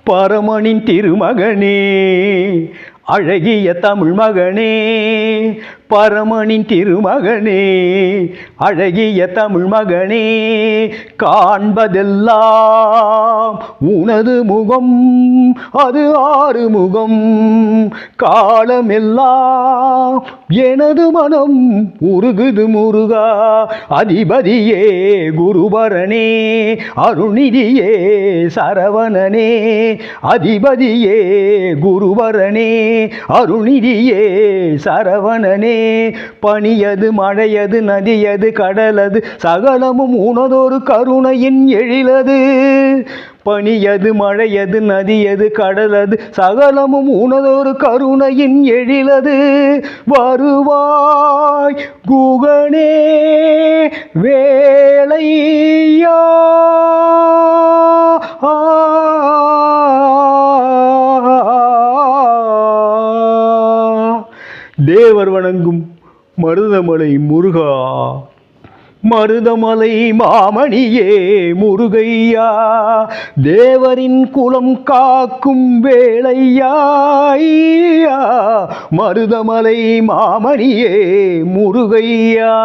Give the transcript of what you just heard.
பரமனின் திருமகனே அழகிய தமிழ் மகனே, பரமனின் திருமகனே அழகிய தமிழ் மகனே, காண்பதெல்லாம் உனது முகம், அது ஆறு முகம், காலமெல்லாம் எனது மனம் உருகுது முருகா. அதிபதியே குருபரனே, அருள்நிதியே சரவணனே, அதிபதியே குருபரனே, அருள்நிதியே சரவணனே. பனியது மழையது நதியது கடலது சகலமும் உனதொரு கருணையின் எழிலது. பனியது மழையது நதியது கடலது சகலமும் உனதொரு கருணையின் எழிலது. வருவாய் குகனே வேளையா, தேவர் வணங்கும் மருதமலை முருகா, மருதமலை மாமணியே முருகையா, தேவரின் குலம் காக்கும் வேளையா, மருதமலை மாமணியே முருகையா.